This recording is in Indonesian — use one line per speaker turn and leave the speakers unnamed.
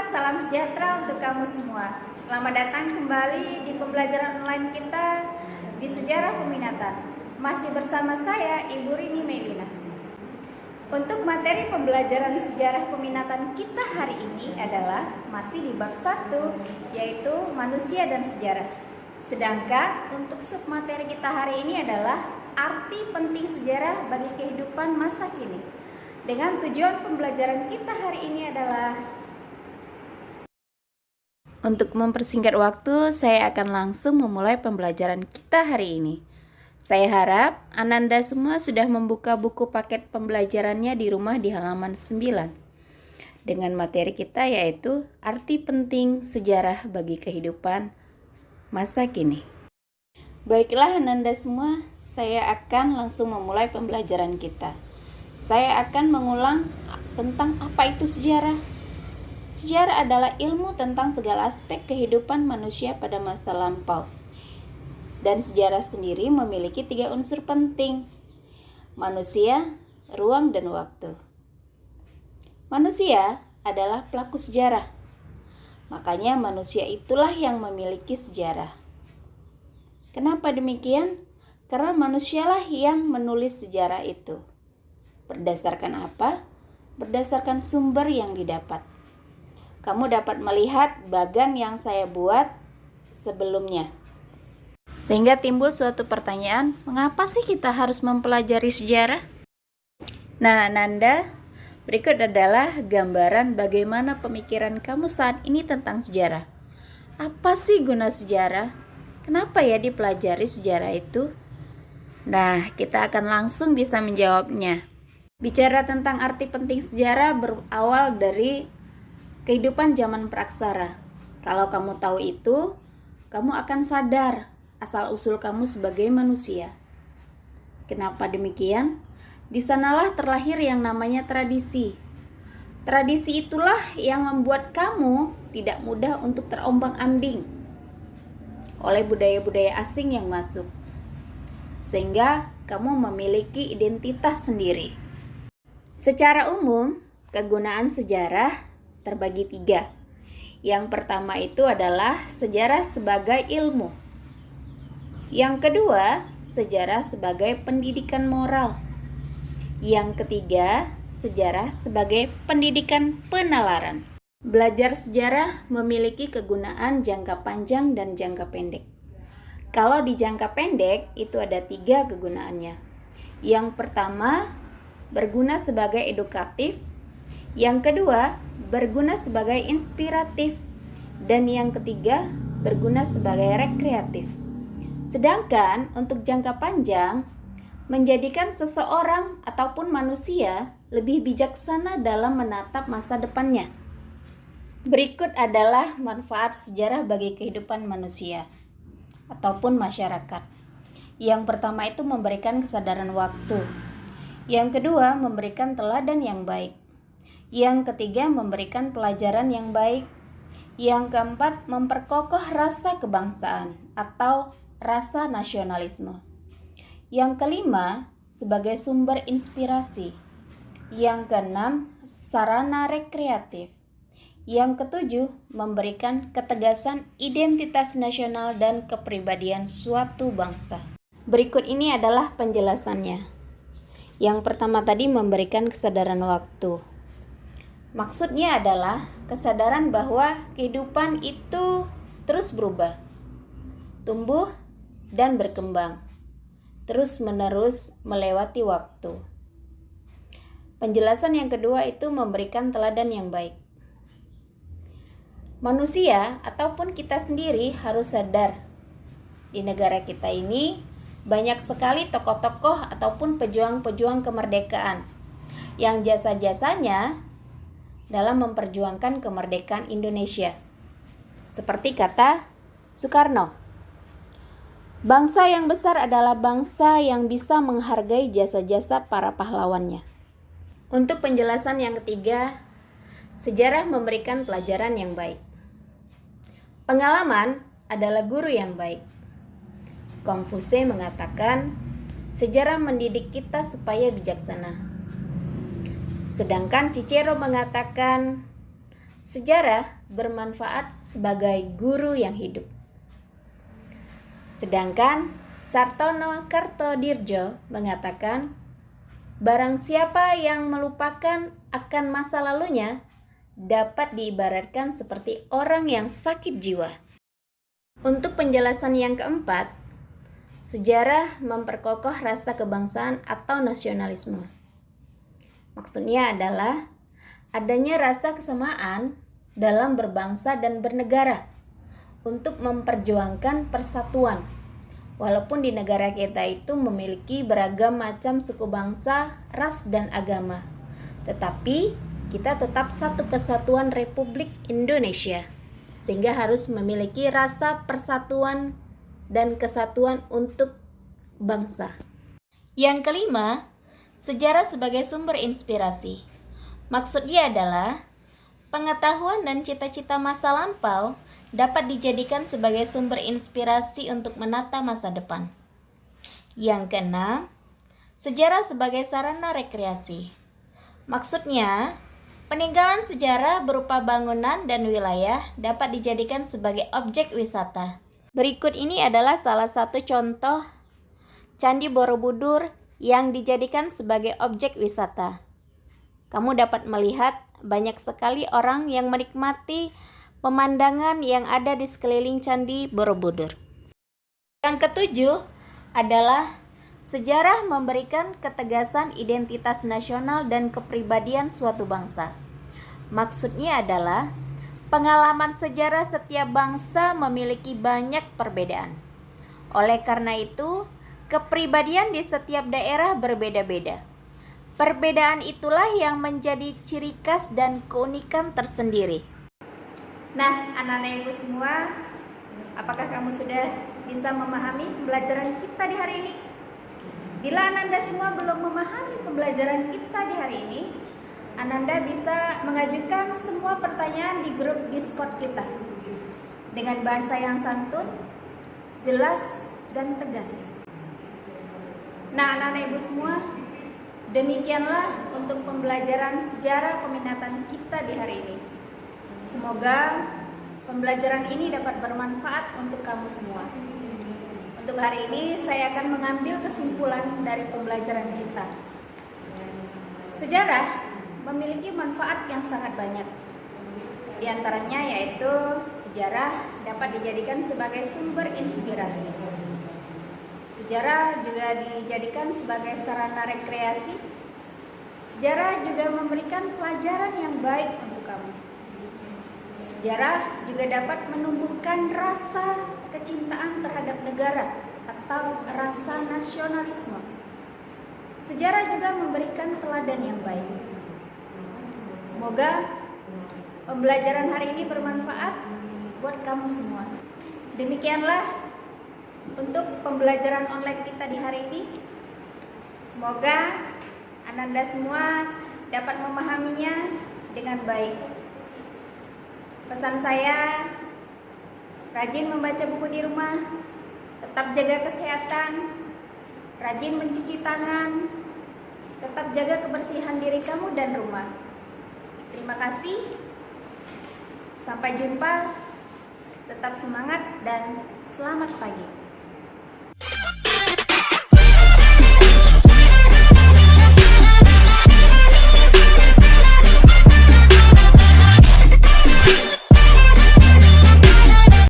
salam sejahtera untuk kamu semua. Selamat datang kembali di pembelajaran online kita di Sejarah Peminatan. Masih bersama saya, Ibu Rini Melina. Untuk materi pembelajaran sejarah peminatan kita hari ini adalah masih di bab 1, yaitu manusia dan sejarah. Sedangkan untuk submateri kita hari ini adalah arti penting sejarah bagi kehidupan masa kini. Dengan tujuan pembelajaran kita hari ini adalah untuk mempersingkat waktu, saya akan langsung memulai pembelajaran kita hari ini. Saya harap Ananda semua sudah membuka buku paket pembelajarannya di rumah di halaman 9. Dengan materi kita yaitu arti penting sejarah bagi kehidupan masa kini. Baiklah Ananda semua, saya akan langsung memulai pembelajaran kita. Saya akan mengulang tentang apa itu sejarah. Sejarah adalah ilmu tentang segala aspek kehidupan manusia pada masa lampau. Dan sejarah sendiri memiliki 3 unsur penting: manusia, ruang, dan waktu. Manusia adalah pelaku sejarah. Makanya manusia itulah yang memiliki sejarah. Kenapa demikian? Karena manusialah yang menulis sejarah itu. Berdasarkan apa? Berdasarkan sumber yang didapat. Kamu dapat melihat bagan yang saya buat sebelumnya. Sehingga timbul suatu pertanyaan, mengapa sih kita harus mempelajari sejarah? Nah, Ananda, berikut adalah gambaran bagaimana pemikiran kamu saat ini tentang sejarah. Apa sih guna sejarah? Kenapa ya dipelajari sejarah itu? Nah, kita akan langsung bisa menjawabnya. Bicara tentang arti penting sejarah berawal dari kehidupan zaman praksara. Kalau kamu tahu itu, kamu akan sadar asal-usul kamu sebagai manusia. Kenapa demikian? Di sanalah terlahir yang namanya tradisi. Tradisi itulah yang membuat kamu tidak mudah untuk terombang-ambing oleh budaya-budaya asing yang masuk. Sehingga kamu memiliki identitas sendiri. Secara umum, kegunaan sejarah terbagi 3. Yang pertama itu adalah sejarah sebagai ilmu. Yang kedua, sejarah sebagai pendidikan moral. Yang ketiga, sejarah sebagai pendidikan penalaran. Belajar sejarah memiliki kegunaan jangka panjang dan jangka pendek. Kalau di jangka pendek itu ada 3 kegunaannya. Yang pertama, berguna sebagai edukatif. Yang kedua, berguna sebagai inspiratif. Dan yang ketiga, berguna sebagai rekreatif. Sedangkan untuk jangka panjang, menjadikan seseorang ataupun manusia lebih bijaksana dalam menatap masa depannya. Berikut adalah manfaat sejarah bagi kehidupan manusia ataupun masyarakat. Yang pertama itu memberikan kesadaran waktu. Yang kedua, memberikan teladan yang baik. Yang ketiga, memberikan pelajaran yang baik. Yang keempat, memperkokoh rasa kebangsaan atau rasa nasionalisme. Yang kelima, sebagai sumber inspirasi. Yang keenam, sarana rekreatif. Yang ketujuh, memberikan ketegasan identitas nasional dan kepribadian suatu bangsa. Berikut ini adalah penjelasannya. Yang pertama tadi memberikan kesadaran waktu. Maksudnya adalah kesadaran bahwa kehidupan itu terus berubah, tumbuh dan berkembang, terus-menerus melewati waktu. Penjelasan yang kedua itu memberikan teladan yang baik. Manusia ataupun kita sendiri harus sadar, di negara kita ini banyak sekali tokoh-tokoh ataupun pejuang-pejuang kemerdekaan yang jasa-jasanya dalam memperjuangkan kemerdekaan Indonesia. Seperti kata Soekarno, bangsa yang besar adalah bangsa yang bisa menghargai jasa-jasa para pahlawannya. Untuk penjelasan yang ketiga, sejarah memberikan pelajaran yang baik. Pengalaman adalah guru yang baik. Konfuse mengatakan, sejarah mendidik kita supaya bijaksana. Sedangkan Cicero mengatakan, Sejarah bermanfaat sebagai guru yang hidup. Sedangkan Sartono Kartodirjo mengatakan, barang siapa yang melupakan akan masa lalunya dapat diibaratkan seperti orang yang sakit jiwa. Untuk penjelasan yang keempat, sejarah memperkokoh rasa kebangsaan atau nasionalisme. Maksudnya adalah adanya rasa kesamaan dalam berbangsa dan bernegara untuk memperjuangkan persatuan. Walaupun di negara kita itu memiliki beragam macam suku bangsa, ras, dan agama, tetapi kita tetap satu kesatuan Republik Indonesia, sehingga harus memiliki rasa persatuan dan kesatuan untuk bangsa. Yang kelima, sejarah sebagai sumber inspirasi. Maksudnya adalah pengetahuan dan cita-cita masa lampau dapat dijadikan sebagai sumber inspirasi untuk menata masa depan. Yang keenam, sejarah sebagai sarana rekreasi. Maksudnya, peninggalan sejarah berupa bangunan dan wilayah dapat dijadikan sebagai objek wisata. Berikut ini adalah salah satu contoh Candi Borobudur yang dijadikan sebagai objek wisata. Kamu dapat melihat banyak sekali orang yang menikmati pemandangan yang ada di sekeliling Candi Borobudur. Yang ketujuh adalah sejarah memberikan ketegasan identitas nasional dan kepribadian suatu bangsa. Maksudnya adalah pengalaman sejarah setiap bangsa memiliki banyak perbedaan. Oleh karena itu, kepribadian di setiap daerah berbeda-beda. Perbedaan itulah yang menjadi ciri khas dan keunikan tersendiri. Nah, anak-anak ibu semua, apakah kamu sudah bisa memahami pembelajaran kita di hari ini? Bila Ananda semua belum memahami pembelajaran kita di hari ini, Ananda bisa mengajukan semua pertanyaan di grup Discord kita dengan bahasa yang santun, jelas, dan tegas. Nah, anak-anak ibu semua, demikianlah untuk pembelajaran sejarah peminatan kita di hari ini. Semoga pembelajaran ini dapat bermanfaat untuk kamu semua. Untuk hari ini saya akan mengambil kesimpulan dari pembelajaran kita. Sejarah memiliki manfaat yang sangat banyak. Di antaranya yaitu sejarah dapat dijadikan sebagai sumber inspirasi. Sejarah juga dijadikan sebagai sarana rekreasi. Sejarah juga memberikan pelajaran yang baik untuk kamu. Sejarah juga dapat menumbuhkan rasa kecintaan terhadap negara atau rasa nasionalisme. Sejarah juga memberikan teladan yang baik. Semoga pembelajaran hari ini bermanfaat buat kamu semua. Demikianlah untuk pembelajaran online kita di hari ini. Semoga Ananda semua dapat memahaminya dengan baik. Pesan saya, rajin membaca buku di rumah, tetap jaga kesehatan, rajin mencuci tangan, tetap jaga kebersihan diri kamu dan rumah. Terima kasih, sampai jumpa, tetap semangat dan selamat pagi.